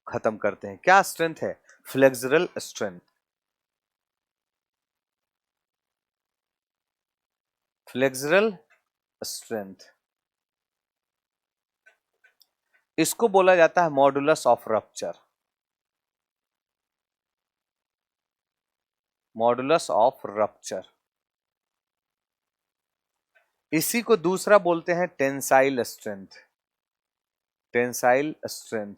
खत्म करते हैं। क्या स्ट्रेंथ है? Flexural strength. फ्लेक्सुरल स्ट्रेंथ, इसको बोला जाता है modulus of rupture. Modulus of rupture, इसी को दूसरा बोलते हैं tensile strength. Tensile strength,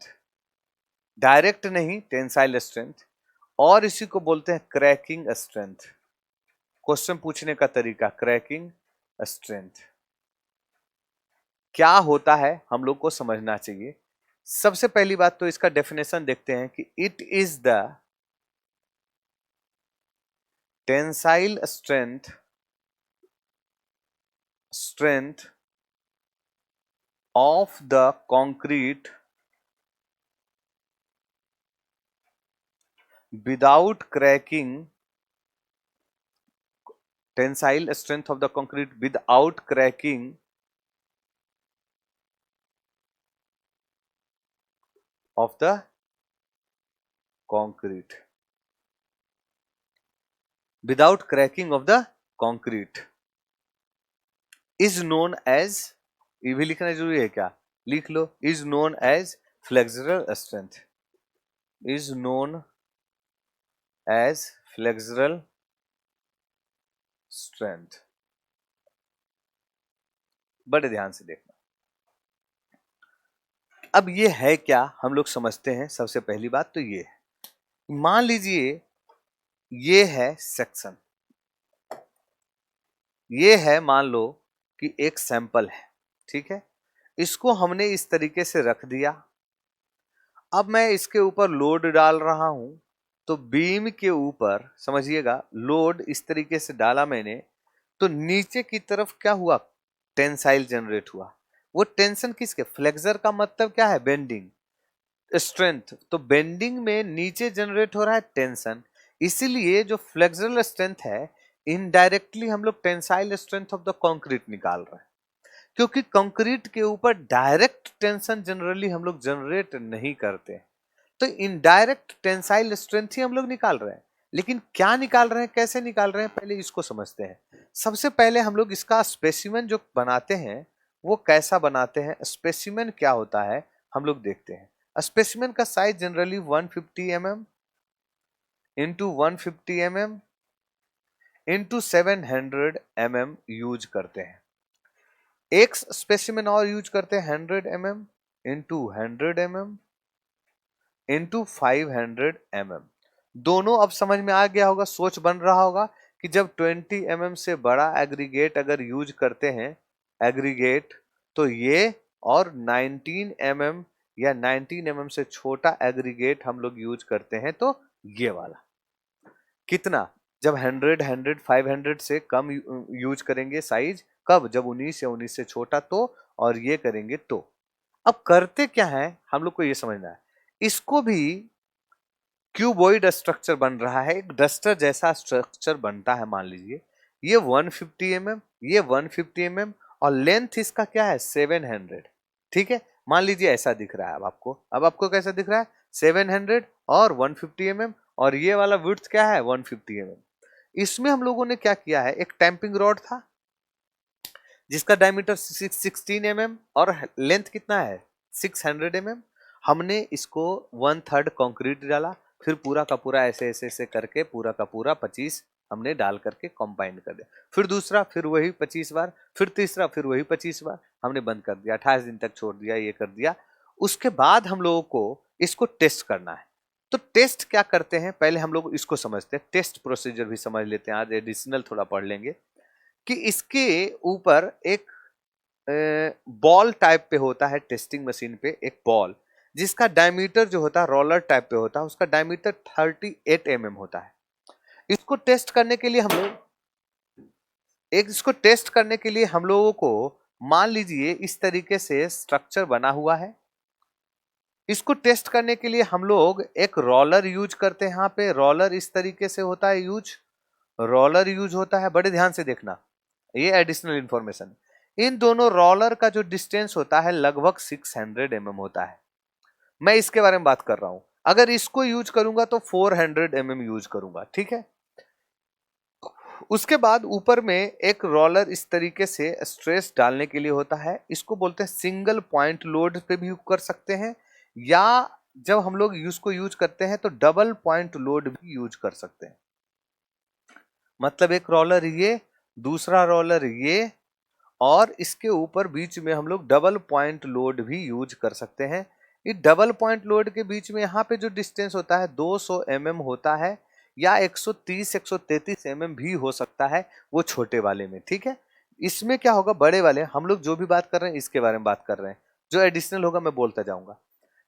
direct नहीं, टेंसाइल स्ट्रेंथ। और इसी को बोलते हैं क्रैकिंग स्ट्रेंथ। क्वेश्चन पूछने का तरीका, क्रैकिंग स्ट्रेंथ क्या होता है हम लोग को समझना चाहिए। सबसे पहली बात तो इसका डेफिनेशन देखते हैं कि it is the tensile strength of the concrete without cracking, tensile strength of the concrete without cracking of the concrete, without cracking of the concrete is known as, ये भी लिखना जरूरी है क्या? लिख लो, is known as flexural strength, is known as flexural strength। बड़े ध्यान से देखना। अब ये है क्या, हम लोग समझते हैं। सबसे पहली बात तो ये है, मान लीजिए ये है सेक्शन, ये है मान लो कि एक सैंपल है, ठीक है। इसको हमने इस तरीके से रख दिया। अब मैं इसके ऊपर लोड डाल रहा हूं, तो बीम के ऊपर समझिएगा, लोड इस तरीके से डाला मैंने, तो नीचे की तरफ क्या हुआ? टेंसाइल जनरेट हुआ। वो टेंशन किसके? फ्लेक्सर का मतलब क्या है? Bending strength. तो बेंडिंग में नीचे जनरेट हो रहा है टेंशन, इसीलिए जो फ्लेक्सुरल स्ट्रेंथ है, इनडायरेक्टली हम लोग tensile strength of the concrete निकाल रहे हैं। क्योंकि कंक्रीट के ऊपर डायरेक्ट टेंशन जनरली हम लोग जनरेट नहीं करते, तो इनडायरेक्ट टेंसाइल स्ट्रेंथ ही हम लोग निकाल रहे हैं। लेकिन क्या निकाल रहे हैं, कैसे निकाल रहे हैं, पहले इसको समझते हैं। सबसे पहले हम लोग इसका स्पेसिमेन जो बनाते हैं, वो कैसा बनाते हैं, स्पेसिमेन क्या होता है, हम लोग देखते हैं। स्पेसिमेन का size generally 150 mm into 150 mm into 700 mm use करते हैं। एक स्पेसिमेन और यूज करते हैं 100 mm into 100 mm into 500 mm। दोनों अब समझ में आ गया होगा, सोच बन रहा होगा कि जब 20 mm से बड़ा एग्रीगेट अगर यूज करते हैं एग्रीगेट, तो ये, और 19 mm या 19 mm से छोटा एग्रीगेट हम लोग यूज करते हैं, तो ये वाला कितना? जब 100 500 से कम यूज करेंगे साइज, कब? जब 19 या 19 से छोटा, तो और ये करेंगे तो। अब करते क्या है, हम लोग को ये समझना है। इसको भी क्यूबॉइड स्ट्रक्चर बन रहा है, एक डस्टर जैसा स्ट्रक्चर बनता है। मान लीजिए ये 150 mm, ये 150 mm, और लेंथ इसका क्या है? 700। ठीक है, मान लीजिए ऐसा दिख रहा है अब आपको कैसा दिख रहा है? 700 और 150 mm, और ये वाला विड्थ क्या है? 150 mm। इसमें हम लोगों ने क्या किया है, एक टैंपिंग रॉड था जिसका डायमीटर 16 mm और लेंथ कितना है? 600 mm। हमने इसको 1/3 कंक्रीट डाला, फिर पूरा का पूरा ऐसे ऐसे ऐसे करके पूरा का पूरा 25 हमने डाल करके कंबाइन कर दिया। फिर दूसरा, फिर वही 25 बार, फिर तीसरा, फिर वही 25 बार हमने बंद कर दिया, 28 दिन तक छोड़ दिया, ये कर दिया। उसके बाद हम लोगों को इसको टेस्ट करना है। तो टेस्ट क्या करते हैं, पहले हम लोग इसको समझते हैं, टेस्ट प्रोसीजर भी समझ लेते हैं, आज एडिशनल थोड़ा पढ़ लेंगे। कि इसके ऊपर एक बॉल टाइप पे होता है, टेस्टिंग मशीन पे एक बॉल, जिसका डायमीटर जो होता है रोलर टाइप पे होता है, उसका डायमीटर 38 mm होता है। इसको टेस्ट करने के लिए हम लोग इसको टेस्ट करने के लिए हम लोगों को, मान लीजिए इस तरीके से स्ट्रक्चर बना हुआ है। इसको टेस्ट करने के लिए हम लोग एक रोलर यूज करते हैं। यहाँ पे रोलर इस तरीके से होता है यूज, रोलर यूज होता है। बड़े ध्यान से देखना, ये एडिशनल इंफॉर्मेशन। इन दोनों रोलर का जो डिस्टेंस होता है लगभग 600 mm होता है। मैं इसके बारे में बात कर रहा हूं। अगर इसको यूज करूंगा तो 400 mm यूज करूंगा, ठीक है। उसके बाद ऊपर में एक रोलर इस तरीके से स्ट्रेस डालने के लिए होता है, इसको बोलते हैं सिंगल पॉइंट लोड पे भी कर सकते हैं, या जब हम लोग इसको यूज करते हैं तो डबल पॉइंट लोड भी यूज कर सकते हैं। मतलब एक रोलर ये, दूसरा रोलर ये, और इसके ऊपर बीच में हम लोग डबल पॉइंट लोड भी यूज कर सकते हैं। इस डबल पॉइंट लोड के बीच में यहाँ पे जो डिस्टेंस होता है 200 mm होता है, या 130-133 mm भी हो सकता है, वो छोटे वाले में, ठीक है। इसमें क्या होगा, बड़े वाले हम लोग जो भी बात कर रहे हैं इसके बारे में बात कर रहे हैं, जो एडिशनल होगा मैं बोलता जाऊंगा।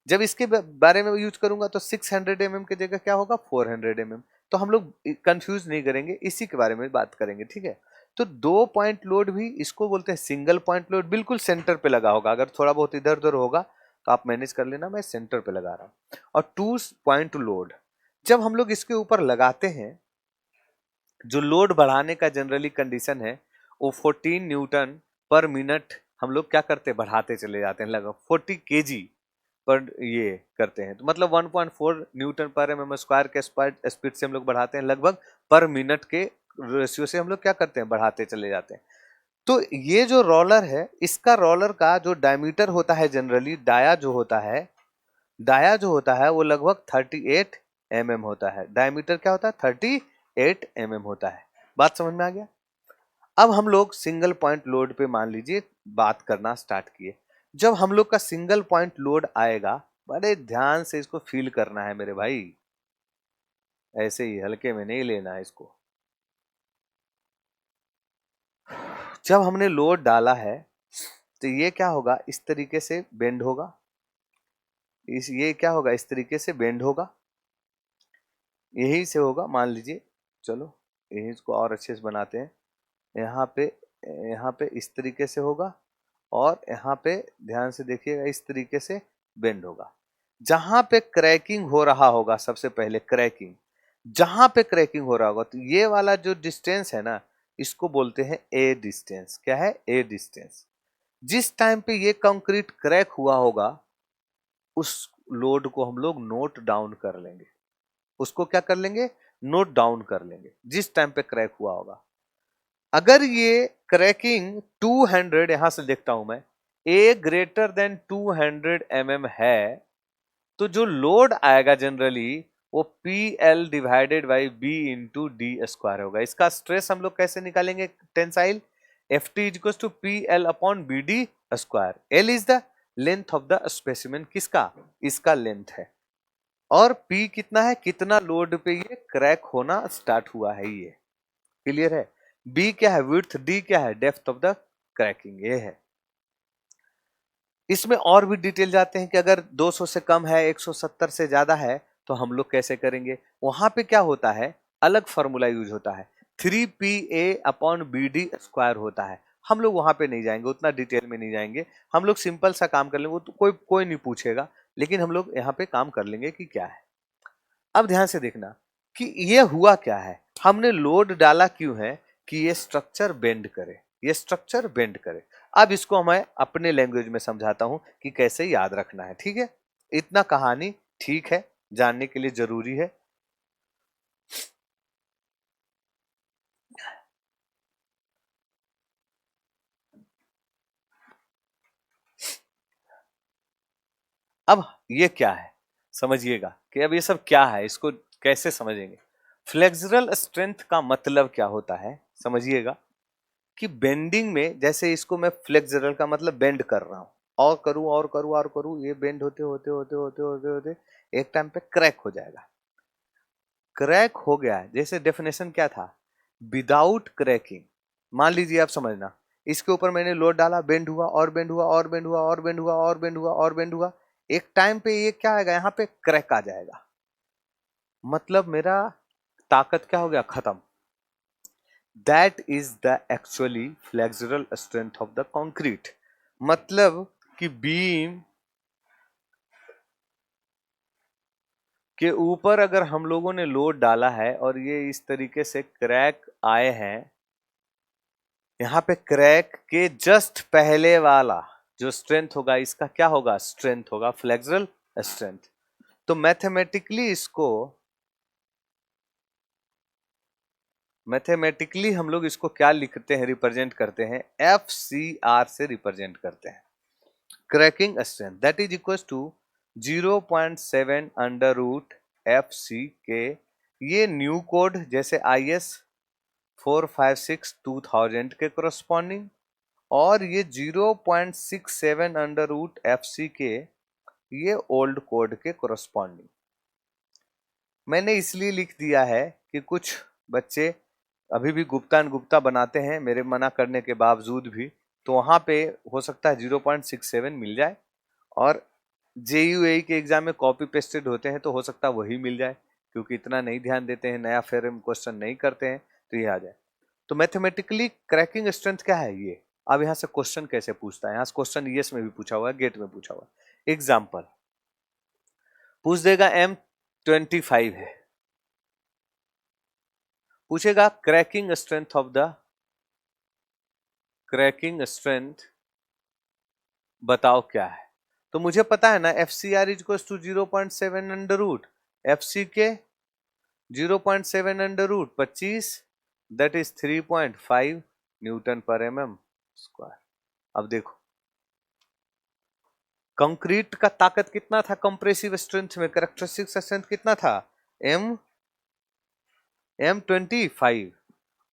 जब इसके बारे में यूज करूंगा तो 600 mm की जगह क्या होगा, 400 mm। तो हम लोग कंफ्यूज नहीं करेंगे, इसी के बारे में बात करेंगे, ठीक है। तो 2 पॉइंट लोड भी इसको बोलते हैं सिंगल पॉइंट लोड, बिल्कुल सेंटर पे लगा होगा। अगर थोड़ा बहुत इधर उधर होगा तो आप मैनेज कर लेना, मैं सेंटर पे लगा रहा हूं। और 2 पॉइंट लोड जब हम लोग इसके ऊपर लगाते हैं, जो लोड बढ़ाने का जनरली कंडीशन है वो 14 न्यूटन पर मिनट हम लोग क्या करते हैं, बढ़ाते चले जाते हैं, लगभग 40 kg पर ये करते हैं। तो मतलब 1.4 न्यूटन पर एमएम स्क्वायर के स्पीड से हम लोग बढ़ाते हैं, लगभग पर मिनट के रेशियो से हम लोग क्या करते हैं, बढ़ाते चले जाते हैं। तो ये जो रोलर है, इसका रोलर का जो डायमीटर होता है, जनरली डाया जो होता है, डाया जो होता है वो लगभग 38 mm होता है। डायमीटर क्या होता है, 38 mm होता है। बात समझ में आ गया। अब हम लोग सिंगल पॉइंट लोड पे मान लीजिए बात करना स्टार्ट किए। जब हम लोग का सिंगल पॉइंट लोड आएगा, बड़े ध्यान से इसको फील करना है मेरे भाई, ऐसे ही हल्के में नहीं लेना है इसको। जब हमने लोड डाला है तो ये क्या होगा, इस तरीके से बेंड होगा, ये क्या होगा, इस तरीके से बेंड होगा, यही से होगा मान लीजिए। चलो यही इसको और अच्छे से बनाते हैं। यहाँ पे इस तरीके से होगा, और यहाँ पे ध्यान से देखिएगा इस तरीके से बेंड होगा। जहां पे क्रैकिंग हो रहा होगा, सबसे पहले क्रैकिंग, जहां पे क्रैकिंग हो रहा होगा, तो ये वाला जो डिस्टेंस है ना, इसको बोलते हैं ए डिस्टेंस। क्या है, ए डिस्टेंस। जिस टाइम पे ये कंक्रीट क्रैक हुआ होगा, उस लोड को हम लोग नोट डाउन कर लेंगे। उसको क्या कर लेंगे, नोट डाउन कर लेंगे, जिस टाइम पे क्रैक हुआ होगा। अगर ये क्रैकिंग 200, यहां से देखता हूं मैं, ए ग्रेटर देन 200 mm है, तो जो लोड आएगा जनरली वो PL divided by B into D square होगा। इसका स्ट्रेस हम लोग कैसे निकालेंगे, tensile, FT equal to PL upon BD square. L is the length of the specimen, किसका, इसका लेंथ है, और P कितना है, कितना लोड पे ये क्रैक होना स्टार्ट हुआ है, ये क्लियर है। B क्या है, विड्थ, D क्या है, डेप्थ ऑफ द क्रैकिंग, ये है। इसमें और भी डिटेल जाते हैं कि अगर 200 से कम है, 170 से ज्यादा है, तो हम लोग कैसे करेंगे। वहां पे क्या होता है, अलग फॉर्मूला यूज होता है, 3PA अपॉन BD स्क्वायर होता है। हम लोग वहां पे नहीं जाएंगे, उतना डिटेल में नहीं जाएंगे। हम लोग सिंपल सा काम कर लेंगे, वो तो कोई कोई नहीं पूछेगा, लेकिन हम लोग यहाँ पे काम कर लेंगे कि क्या है। अब ध्यान से देखना कि ये हुआ क्या है, हमने लोड डाला क्यों है, कि ये स्ट्रक्चर बेंड करे, ये स्ट्रक्चर बेंड करे। अब इसको मैं अपने लैंग्वेज में समझाता हूं कि कैसे याद रखना है, ठीक है। इतना कहानी ठीक है, जानने के लिए जरूरी है। अब ये क्या है, समझिएगा कि अब ये सब क्या है, इसको कैसे समझेंगे। फ्लेक्सुरल स्ट्रेंथ का मतलब क्या होता है, समझिएगा कि बेंडिंग में, जैसे इसको मैं फ्लेक्सुरल का मतलब बेंड कर रहा हूं, और करूं और करूं और करूं, ये बेंड होते होते होते होते होते होते एक टाइम पे क्रैक हो जाएगा। क्रैक हो गया है, जैसे डेफिनेशन क्या था, विदाउट क्रैकिंग। मान लीजिए आप समझना, इसके ऊपर मैंने लोड डाला, बेंड हुआ और बेंड हुआ और बेंड हुआ और बेंड हुआ और बेंड हुआ और बेंड हुआ, एक टाइम पे ये क्या आएगा, यहाँ पे क्रैक आ जाएगा। मतलब मेरा ताकत क्या हो गया, खत्म। That is the actually flexural strength of the concrete. मतलब कि बीम के ऊपर अगर हम लोगों ने लोड डाला है और ये इस तरीके से क्रैक आए हैं, यहाँ पे क्रैक के जस्ट पहले वाला जो स्ट्रेंथ होगा, इसका क्या होगा, स्ट्रेंथ होगा फ्लेक्सुरल स्ट्रेंथ। तो मैथमेटिकली हम लोग इसको क्या लिखते हैं, रिप्रेजेंट करते हैं, FCR से रिप्रेजेंट करते हैं। Cracking strength that is equal to 0.7 under root FCK। ये न्यू कोड जैसे IS 456 2000 के करस्पॉन्डिंग, और ये 0.67 अंडर रूट FCK ये ओल्ड कोड के करस्पॉन्डिंग। मैंने इसलिए लिख दिया है कि कुछ बच्चे अभी भी गुप्ता बनाते हैं मेरे मना करने के बावजूद भी, तो वहां पे हो सकता है 0.67 मिल जाए, और JUAE के एग्जाम में कॉपी पेस्टेड होते हैं तो हो सकता है वही मिल जाए, क्योंकि इतना नहीं ध्यान देते हैं, नया फेर क्वेश्चन नहीं करते हैं, तो ये आ जाए। तो मैथमेटिकली क्रैकिंग स्ट्रेंथ क्या है ये। अब यहां से क्वेश्चन कैसे पूछता है, यहां से क्वेश्चन ईएस में भी पूछा हुआ है, गेट में पूछा हुआ है। एग्जाम्पल पूछ देगा M25 है, पूछेगा क्रैकिंग स्ट्रेंथ बताओ क्या है। तो मुझे पता है ना FCR equal to 0.7 under root FCK 0.7 under root 25, that is 3.5 newton पर mm स्क्वायर। अब देखो कंक्रीट का ताकत कितना था, कंप्रेसिव स्ट्रेंथ में कैरेक्टरिस्टिक स्ट्रेंथ कितना था, M25,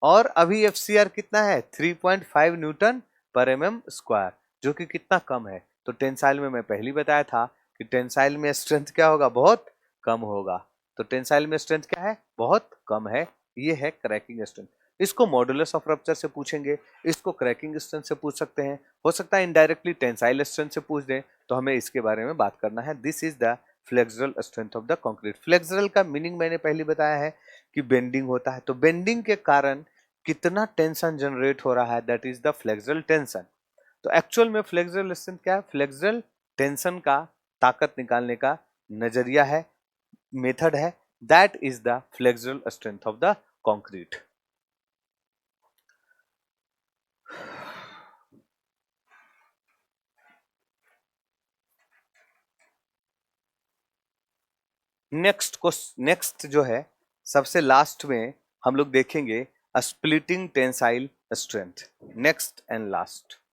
और अभी FCR कितना है 3.5 न्यूटन पर mm स्क्वायर, जो कि कितना कम है। तो टेंसाइल में मैं पहले बताया था कि टेंसाइल में स्ट्रेंथ क्या होगा, बहुत कम होगा। तो टेंसाइल में स्ट्रेंथ क्या है, बहुत कम है। ये है क्रैकिंग स्ट्रेंथ। इसको मॉडुलस ऑफ रप्चर से पूछेंगे, इसको क्रैकिंग स्ट्रेंथ से पूछ सकते हैं, हो सकता है इनडायरेक्टली टेंसाइल स्ट्रेंथ से पूछ दें, तो हमें इसके बारे में बात करना है। This is the flexural strength of the concrete. Flexural का मीनिंग मैंने पहले बताया है कि बेंडिंग होता है, तो बेंडिंग के कारण कितना टेंशन जनरेट हो रहा है, that is the flexural tension. तो एक्चुअल में फ्लेक्सुरल स्ट्रेंथ क्या है, फ्लेक्सुरल टेंशन का ताकत निकालने का नजरिया है, मेथड है, that is the flexural strength of the concrete. Next जो है सबसे लास्ट में हम लोग देखेंगे splitting tensile strength, next and last.